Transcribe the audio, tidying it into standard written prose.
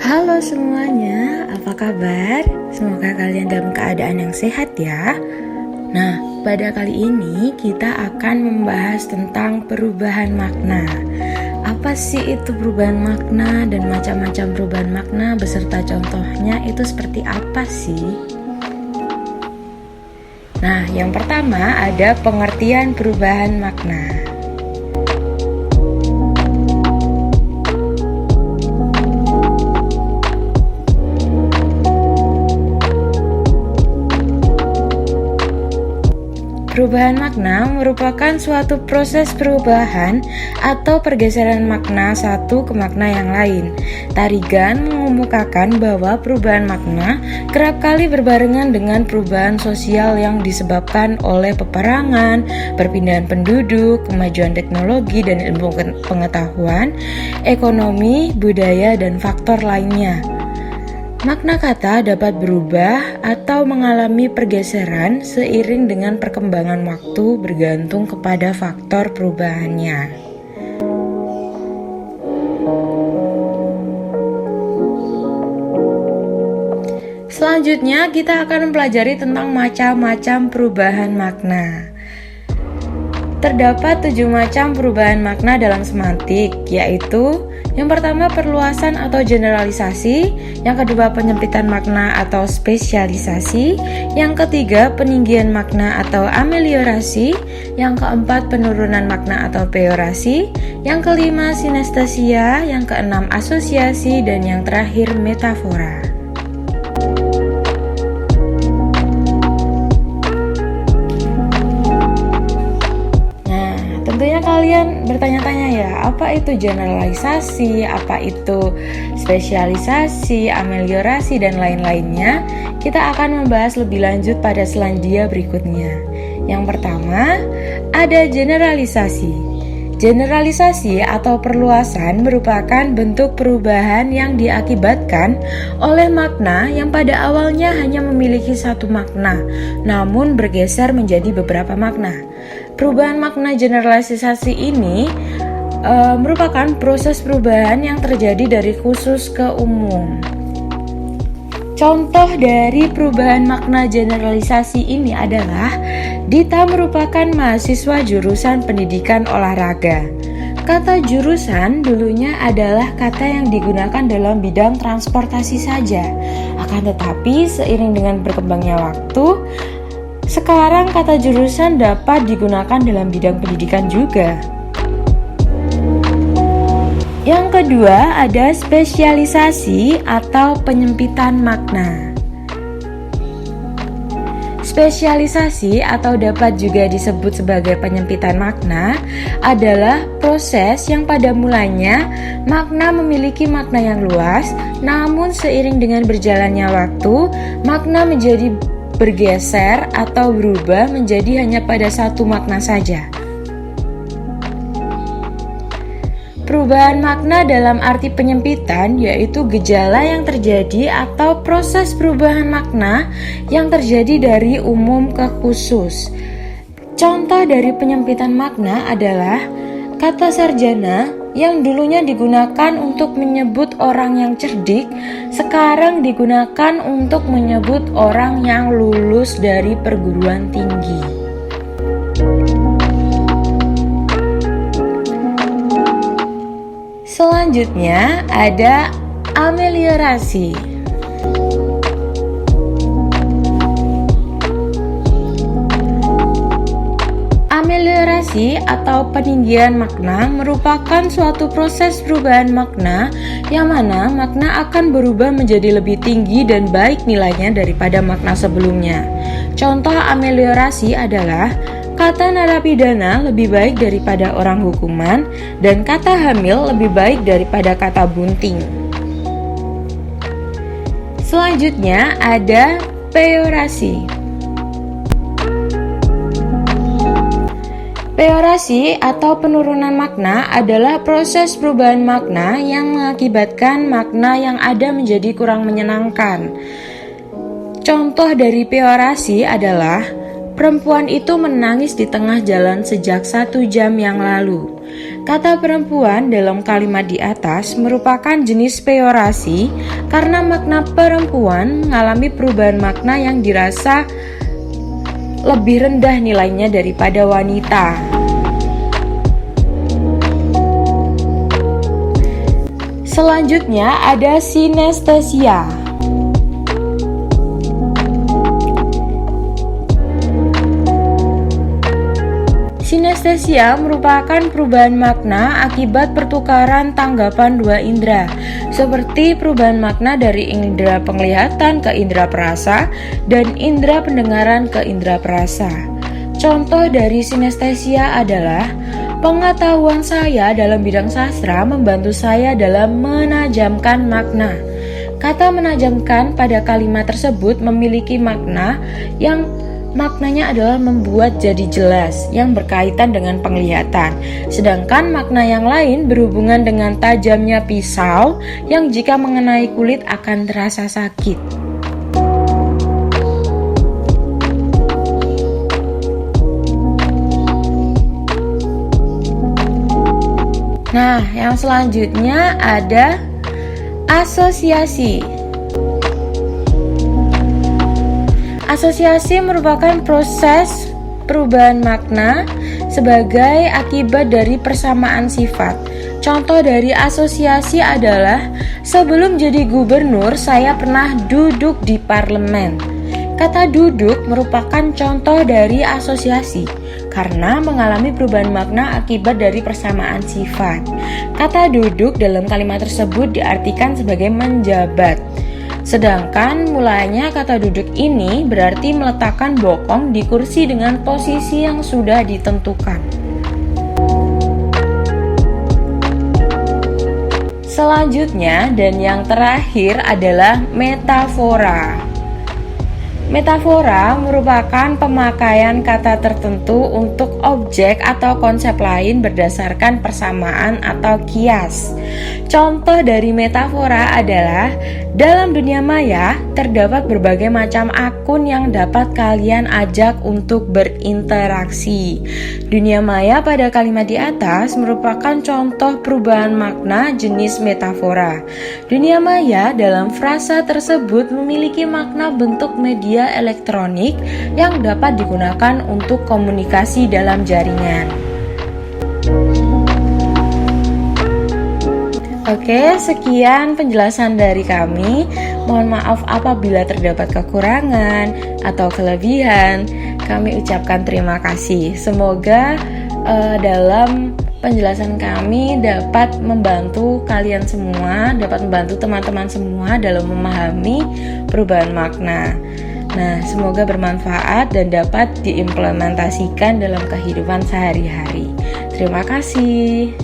Halo semuanya, apa kabar? Semoga kalian dalam keadaan yang sehat ya. Nah, pada kali ini kita akan membahas tentang perubahan makna. Apa sih itu perubahan makna dan macam-macam perubahan makna beserta contohnya itu seperti apa sih? Nah, yang pertama ada pengertian perubahan makna. Perubahan makna merupakan suatu proses perubahan atau pergeseran makna satu ke makna yang lain. Tarigan mengemukakan bahwa perubahan makna kerap kali berbarengan dengan perubahan sosial yang disebabkan oleh peperangan, perpindahan penduduk, kemajuan teknologi dan ilmu pengetahuan, ekonomi, budaya, dan faktor lainnya. Makna kata dapat berubah atau mengalami pergeseran seiring dengan perkembangan waktu bergantung kepada faktor perubahannya. Selanjutnya kita akan mempelajari tentang macam-macam perubahan makna. Terdapat 7 macam perubahan makna dalam semantik, yaitu yang pertama perluasan atau generalisasi, yang kedua penyempitan makna atau spesialisasi, yang ketiga peninggian makna atau ameliorasi, yang keempat penurunan makna atau peorasi, yang kelima sinestesia, yang keenam asosiasi, dan yang terakhir metafora. Tentunya kalian bertanya-tanya ya, apa itu generalisasi, apa itu spesialisasi, ameliorasi, dan lain-lainnya. Kita akan membahas lebih lanjut pada selandia berikutnya. Yang pertama, ada generalisasi. Generalisasi atau perluasan merupakan bentuk perubahan yang diakibatkan oleh makna yang pada awalnya hanya memiliki satu makna, namun bergeser menjadi beberapa makna. Perubahan makna generalisasi ini merupakan proses perubahan yang terjadi dari khusus ke umum. Contoh dari perubahan makna generalisasi ini adalah Dita merupakan mahasiswa jurusan pendidikan olahraga. Kata jurusan dulunya adalah kata yang digunakan dalam bidang transportasi saja. Akan tetapi seiring dengan berkembangnya waktu, sekarang kata jurusan dapat digunakan dalam bidang pendidikan juga. Yang kedua ada spesialisasi atau penyempitan makna. Spesialisasi atau dapat juga disebut sebagai penyempitan makna adalah proses yang pada mulanya makna memiliki makna yang luas, namun seiring dengan berjalannya waktu, makna menjadi bergeser atau berubah menjadi hanya pada satu makna saja. Perubahan makna dalam arti penyempitan yaitu gejala yang terjadi atau proses perubahan makna yang terjadi dari umum ke khusus. Contoh dari penyempitan makna adalah kata sarjana yang dulunya digunakan untuk menyebut orang yang cerdik, sekarang digunakan untuk menyebut orang yang lulus dari perguruan tinggi. Selanjutnya ada ameliorasi. Ameliorasi atau peninggian makna merupakan suatu proses perubahan makna yang mana makna akan berubah menjadi lebih tinggi dan baik nilainya daripada makna sebelumnya. Contoh ameliorasi adalah kata narapidana lebih baik daripada orang hukuman dan kata hamil lebih baik daripada kata bunting. Selanjutnya ada peorasi. Peorasi atau penurunan makna adalah proses perubahan makna yang mengakibatkan makna yang ada menjadi kurang menyenangkan. Contoh dari peorasi adalah Perempuan itu menangis di tengah jalan sejak 1 jam yang lalu. Kata perempuan dalam kalimat di atas merupakan jenis peorasi karena makna perempuan mengalami perubahan makna yang dirasa lebih rendah nilainya daripada wanita. Selanjutnya ada sinestesia. Sinestesia merupakan perubahan makna akibat pertukaran tanggapan dua indera, seperti perubahan makna dari indera penglihatan ke indera perasa dan indera pendengaran ke indera perasa. Contoh dari sinestesia adalah pengetahuan saya dalam bidang sastra membantu saya dalam menajamkan makna. Kata menajamkan pada kalimat tersebut memiliki makna yang maknanya adalah membuat jadi jelas yang berkaitan dengan penglihatan. Sedangkan makna yang lain berhubungan dengan tajamnya pisau yang jika mengenai kulit akan terasa sakit. Nah, yang selanjutnya ada asosiasi. Asosiasi merupakan proses perubahan makna sebagai akibat dari persamaan sifat. Contoh dari asosiasi adalah sebelum jadi gubernur saya pernah duduk di parlemen. Kata duduk merupakan contoh dari asosiasi karena mengalami perubahan makna akibat dari persamaan sifat. Kata duduk dalam kalimat tersebut diartikan sebagai menjabat. Sedangkan mulanya kata duduk ini berarti meletakkan bokong di kursi dengan posisi yang sudah ditentukan. Selanjutnya dan yang terakhir adalah metafora. Metafora merupakan pemakaian kata tertentu untuk objek atau konsep lain berdasarkan persamaan atau kias. Contoh dari metafora adalah dalam dunia maya terdapat berbagai macam akun yang dapat kalian ajak untuk berinteraksi. Dunia maya pada kalimat di atas merupakan contoh perubahan makna jenis metafora. Dunia maya dalam frasa tersebut memiliki makna bentuk media elektronik yang dapat digunakan untuk komunikasi dalam jaringan. Oke, sekian penjelasan dari kami. Mohon maaf apabila terdapat kekurangan atau kelebihan. Kami ucapkan terima kasih. Semoga dalam penjelasan kami dapat membantu kalian semua, dapat membantu teman-teman semua dalam memahami perubahan makna. Nah, semoga bermanfaat dan dapat diimplementasikan dalam kehidupan sehari-hari. Terima kasih.